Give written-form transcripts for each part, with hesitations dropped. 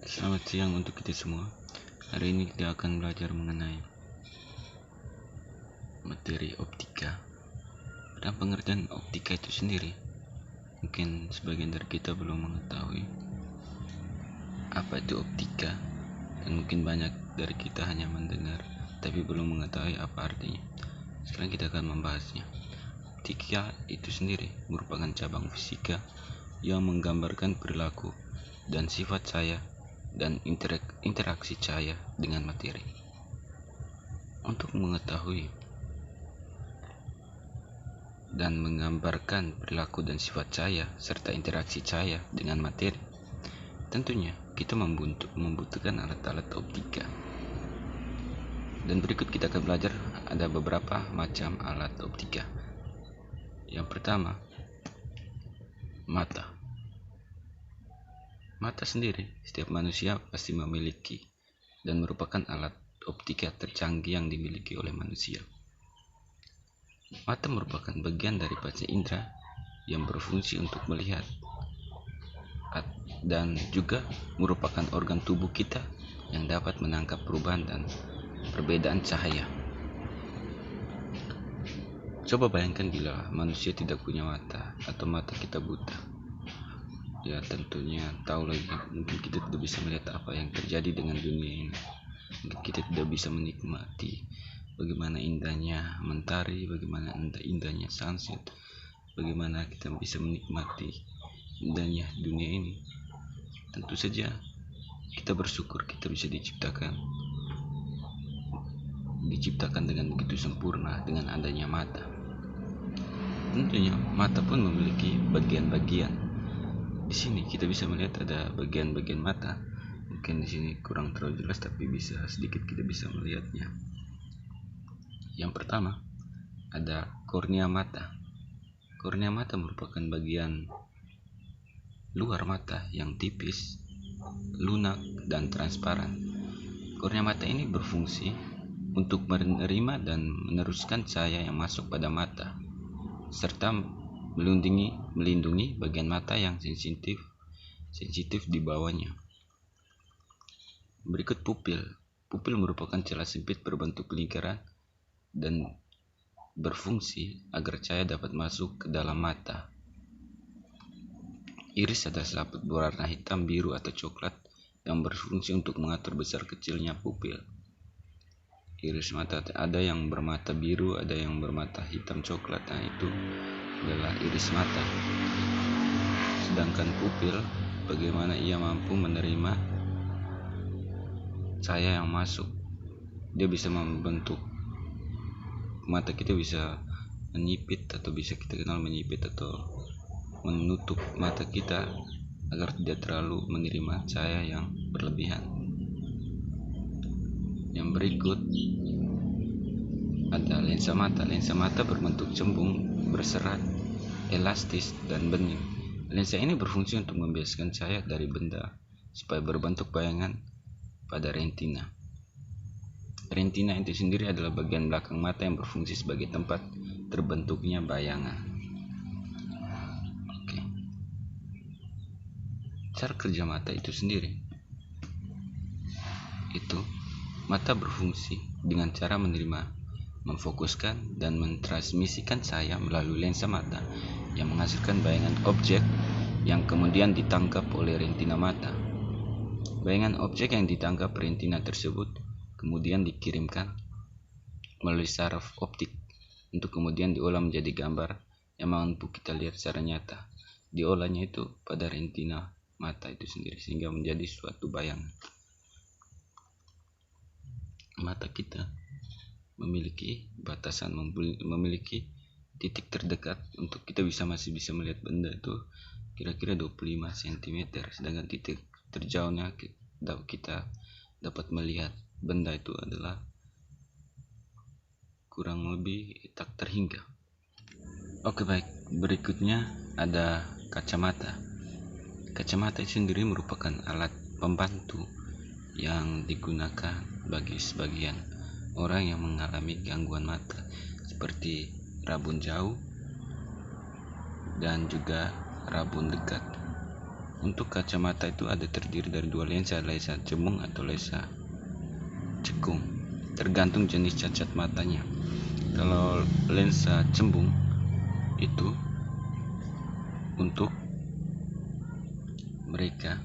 Selamat siang untuk kita semua. Hari ini kita akan belajar mengenai materi optika dan pengertian optika itu sendiri. Mungkin sebagian dari kita belum mengetahui apa itu optika, dan mungkin banyak dari kita hanya mendengar tapi belum mengetahui apa artinya. Sekarang kita akan membahasnya. Optika itu sendiri merupakan cabang fisika yang menggambarkan perilaku dan sifat cahaya dan interaksi cahaya dengan materi. Untuk mengetahui dan menggambarkan perilaku dan sifat cahaya serta interaksi cahaya dengan materi, tentunya kita membutuhkan alat-alat optika. Dan berikut kita akan belajar ada beberapa macam alat optika. Yang pertama, mata. Mata sendiri setiap manusia pasti memiliki dan merupakan alat optika tercanggih yang dimiliki oleh manusia. Mata merupakan bagian dari panca indera yang berfungsi untuk melihat dan juga merupakan organ tubuh kita yang dapat menangkap perubahan dan perbedaan cahaya. Coba bayangkan bila manusia tidak punya mata atau mata kita buta. Ya tentunya tahu lagi, mungkin kita tidak bisa melihat apa yang terjadi dengan dunia ini. Mungkin kita tidak bisa menikmati bagaimana indahnya mentari, bagaimana indahnya sunset, bagaimana kita bisa menikmati indahnya dunia ini. Tentu saja kita bersyukur kita bisa diciptakan dengan begitu sempurna dengan adanya mata. Tentunya mata pun memiliki bagian-bagian. Di sini kita bisa melihat ada bagian-bagian mata. Mungkin di sini kurang terlalu jelas, tapi sedikit kita bisa melihatnya. Yang pertama, ada kornea mata. Kornea mata merupakan bagian luar mata yang tipis, lunak, dan transparan. Kornea mata ini berfungsi untuk menerima dan meneruskan cahaya yang masuk pada mata, serta melindungi bagian mata yang sensitif di bawahnya. Berikut pupil. Pupil merupakan celah sempit berbentuk lingkaran dan berfungsi agar cahaya dapat masuk ke dalam mata. Iris adalah selaput berwarna hitam, biru, atau coklat yang berfungsi untuk mengatur besar kecilnya pupil. Iris mata ada yang bermata biru, ada yang bermata hitam coklat. Nah, itu adalah iris mata. Sedangkan pupil, bagaimana ia mampu menerima cahaya yang masuk. Dia bisa membentuk mata kita, bisa menyipit atau bisa kita kenal menyipit atau menutup mata kita agar tidak terlalu menerima cahaya yang berlebihan. Yang berikut ada lensa mata. Lensa mata berbentuk cembung, berserat, elastis, dan bening. Lensa ini berfungsi untuk membiaskan cahaya dari benda supaya berbentuk bayangan pada retina. Retina itu sendiri adalah bagian belakang mata yang berfungsi sebagai tempat terbentuknya bayangan. Oke. Cara kerja mata itu sendiri, mata berfungsi dengan cara menerima, memfokuskan, dan mentransmisikan cahaya melalui lensa mata yang menghasilkan bayangan objek yang kemudian ditangkap oleh retina mata. Bayangan objek yang ditangkap retina tersebut kemudian dikirimkan melalui saraf optik untuk kemudian diolah menjadi gambar yang mampu kita lihat secara nyata. Diolahnya itu pada retina mata itu sendiri sehingga menjadi suatu bayangan. Mata kita memiliki batasan, memiliki titik terdekat untuk kita masih bisa melihat benda itu kira-kira 25 cm, sedangkan titik terjauhnya kita dapat melihat benda itu adalah kurang lebih tak terhingga. Oke, baik, berikutnya ada kacamata. Kacamata itu sendiri merupakan alat pembantu yang digunakan bagi sebagian orang yang mengalami gangguan mata seperti rabun jauh dan juga rabun dekat. Untuk kacamata itu ada terdiri dari dua lensa cembung atau lensa cekung, tergantung jenis cacat matanya. Kalau lensa cembung itu untuk mereka,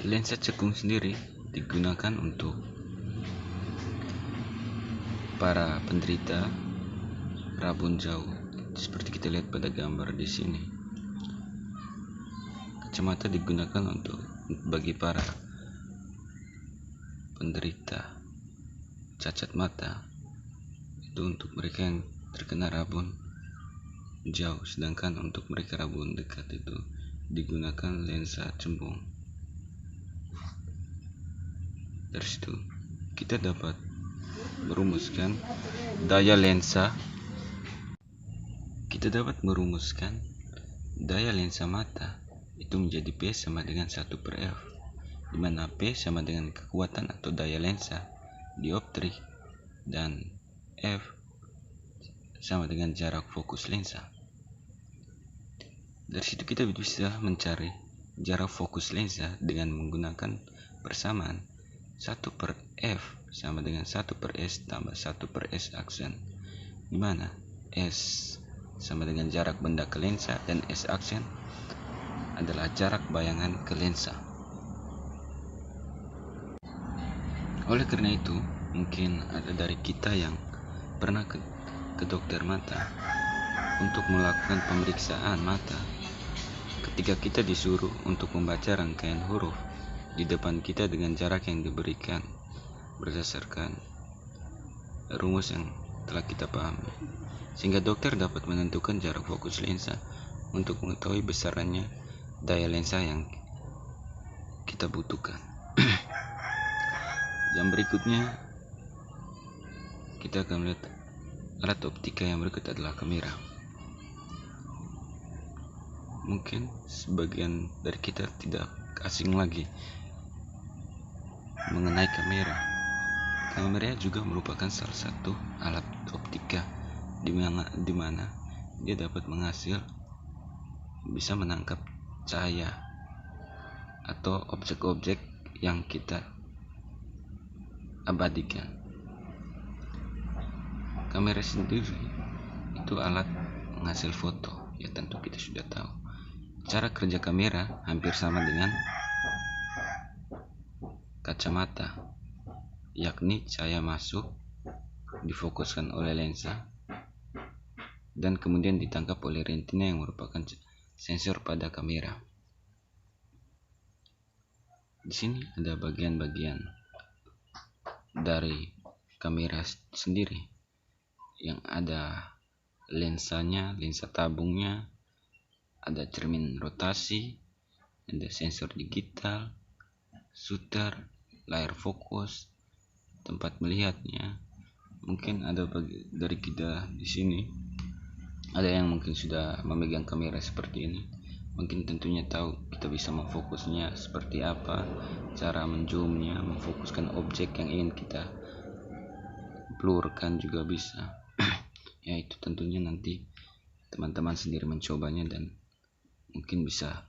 lensa cekung sendiri digunakan untuk para penderita rabun jauh, seperti kita lihat pada gambar di sini. Kacamata digunakan untuk bagi para penderita cacat mata, itu untuk mereka yang terkena rabun jauh, sedangkan untuk mereka rabun dekat itu digunakan lensa cembung. Dari situ kita dapat merumuskan daya lensa. Kita dapat merumuskan daya lensa mata itu menjadi P sama dengan 1/F, di mana P sama dengan kekuatan atau daya lensa dioptrik dan F sama dengan jarak fokus lensa. Dari situ kita bisa mencari jarak fokus lensa dengan menggunakan persamaan 1/F sama dengan 1/S tambah 1/S aksen, di mana S sama dengan jarak benda ke lensa dan S aksen adalah jarak bayangan ke lensa. Oleh karena itu, mungkin ada dari kita yang pernah ke dokter mata untuk melakukan pemeriksaan mata. Ketika kita disuruh untuk membaca rangkaian huruf di depan kita dengan jarak yang diberikan berdasarkan rumus yang telah kita pahami, sehingga dokter dapat menentukan jarak fokus lensa untuk mengetahui besarannya daya lensa yang kita butuhkan. Yang berikutnya kita akan melihat alat optika yang berikut adalah kamera. Mungkin sebagian dari kita tidak asing lagi mengenai kamera. Kamera juga merupakan salah satu alat optika di mana dia dapat bisa menangkap cahaya atau objek-objek yang kita abadikan. Kamera sendiri itu alat menghasil foto, ya tentu kita sudah tahu. Cara kerja kamera hampir sama dengan kacamata, yakni cahaya masuk, difokuskan oleh lensa, dan kemudian ditangkap oleh retina yang merupakan sensor pada kamera. Di sini ada bagian-bagian dari kamera sendiri, yang ada lensanya, lensa tabungnya, ada cermin rotasi, ada sensor digital, shutter, layar fokus, tempat melihatnya. Mungkin ada dari kita di sini ada yang mungkin sudah memegang kamera seperti ini, mungkin tentunya tahu kita bisa memfokusnya seperti apa, cara menzoomnya, memfokuskan objek yang ingin kita blurkan juga bisa. Ya, itu tentunya nanti teman-teman sendiri mencobanya dan mungkin bisa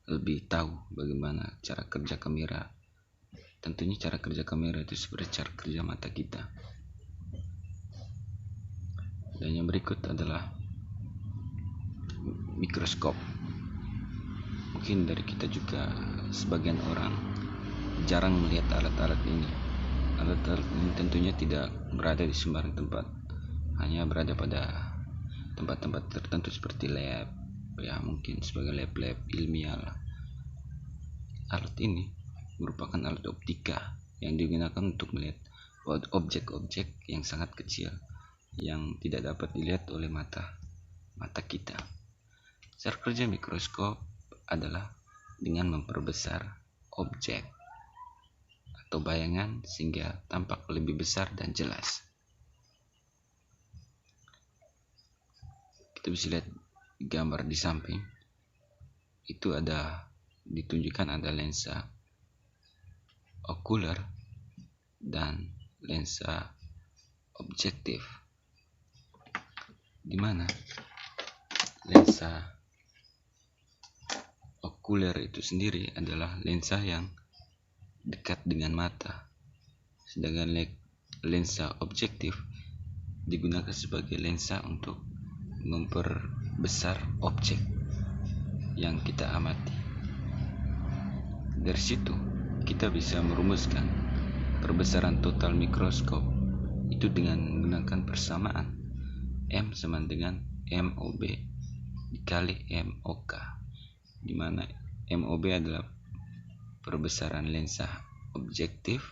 lebih tahu bagaimana cara kerja kamera. Tentunya cara kerja kamera itu seperti cara kerja mata kita. Dan yang berikut adalah mikroskop. Mungkin dari kita juga sebagian orang jarang melihat alat-alat ini. Alat-alat ini tentunya tidak berada di sembarang tempat, hanya berada pada tempat-tempat tertentu seperti lab, ya mungkin sebagai lab-lab ilmiah lah. Alat ini merupakan alat optika yang digunakan untuk melihat objek-objek yang sangat kecil yang tidak dapat dilihat oleh mata kita. Cara kerja mikroskop adalah dengan memperbesar objek atau bayangan sehingga tampak lebih besar dan jelas. Kita bisa lihat gambar di samping, itu ditunjukkan ada lensa okuler dan lensa objektif, di mana lensa okuler itu sendiri adalah lensa yang dekat dengan mata, sedangkan lensa objektif digunakan sebagai lensa untuk memperbesar objek yang kita amati. Dari situ kita bisa merumuskan perbesaran total mikroskop itu dengan menggunakan persamaan M sama dengan MOB dikali MOK, di mana MOB adalah perbesaran lensa objektif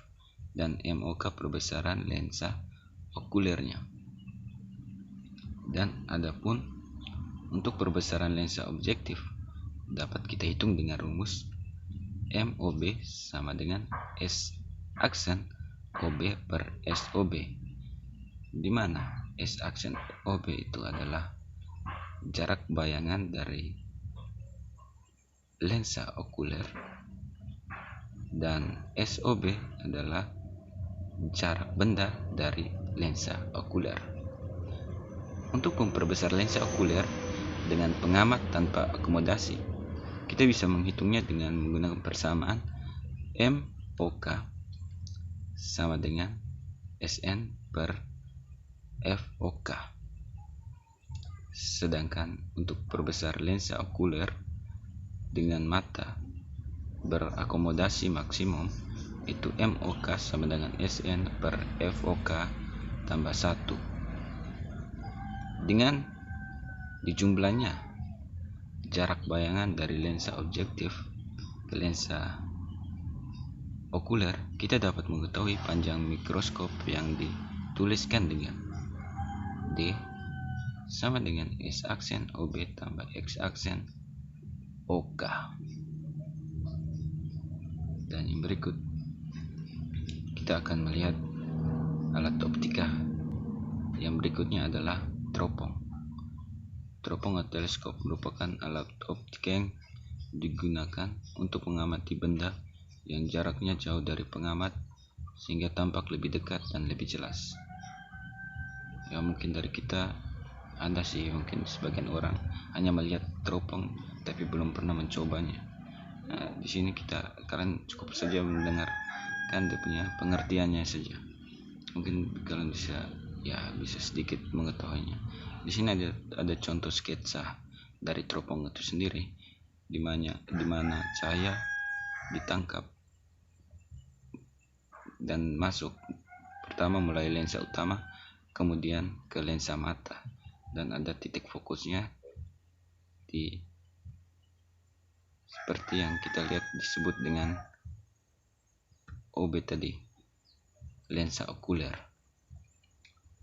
dan MOK perbesaran lensa okulernya. Dan adapun untuk perbesaran lensa objektif dapat kita hitung dengan rumus MOB sama dengan S aksen OB per SOB, di mana S aksen OB itu adalah jarak bayangan dari lensa okuler dan SOB adalah jarak benda dari lensa okuler. Untuk memperbesar lensa okuler dengan pengamat tanpa akomodasi, kita bisa menghitungnya dengan menggunakan persamaan MOK sama dengan SN per FOK. Sedangkan untuk perbesar lensa okuler dengan mata berakomodasi maksimum itu MOK sama dengan SN per FOK tambah 1. Dengan dijumlahnya jarak bayangan dari lensa objektif ke lensa okuler, kita dapat mengetahui panjang mikroskop yang dituliskan dengan D sama dengan S aksen OB tambah X aksen OK. Dan yang berikut kita akan melihat alat optika. Yang berikutnya adalah teropong. Teropong atau teleskop merupakan alat optika yang digunakan untuk mengamati benda yang jaraknya jauh dari pengamat sehingga tampak lebih dekat dan lebih jelas. Ya, mungkin dari kita ada sih, mungkin sebagian orang hanya melihat teropong tapi belum pernah mencobanya. Nah, di sini kita kalian cukup saja mendengarkan dia punya pengertiannya saja. Mungkin kalian bisa sedikit mengetahuinya. Di sini ada contoh sketsa dari teropong itu sendiri, di mana cahaya ditangkap dan masuk pertama mulai lensa utama, kemudian ke lensa mata, dan ada titik fokusnya di seperti yang kita lihat disebut dengan OB tadi, lensa okuler.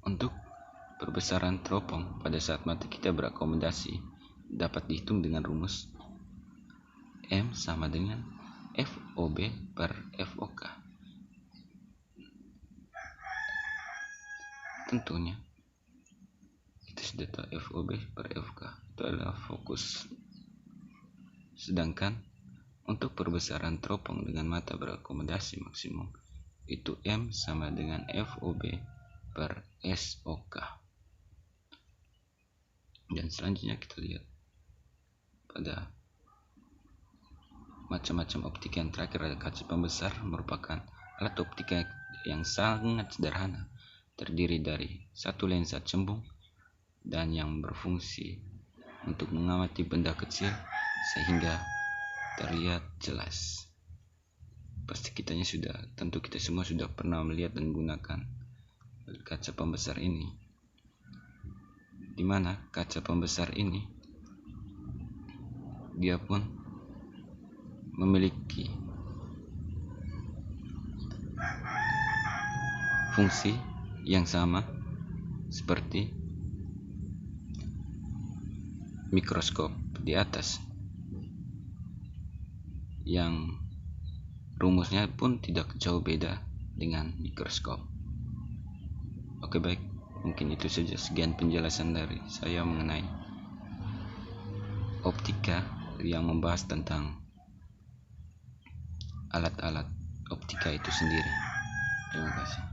Untuk perbesaran teropong pada saat mata kita berakomodasi dapat dihitung dengan rumus M sama dengan FOB per FOK. Tentunya kita sudah tahu FOB per FOK itu adalah fokus. Sedangkan untuk perbesaran teropong dengan mata berakomodasi maksimum itu M sama dengan FOB per SOK. Dan selanjutnya kita lihat pada macam-macam optika yang terakhir ada kaca pembesar, merupakan alat optika yang sangat sederhana, terdiri dari satu lensa cembung dan yang berfungsi untuk mengamati benda kecil sehingga terlihat jelas. Pasti tentu kita semua sudah pernah melihat dan menggunakan kaca pembesar ini, di mana kaca pembesar ini dia pun memiliki fungsi yang sama seperti mikroskop di atas, yang rumusnya pun tidak jauh beda dengan mikroskop. Oke, baik, mungkin itu saja sekian penjelasan dari saya mengenai optika yang membahas tentang alat-alat optika itu sendiri. Terima kasih.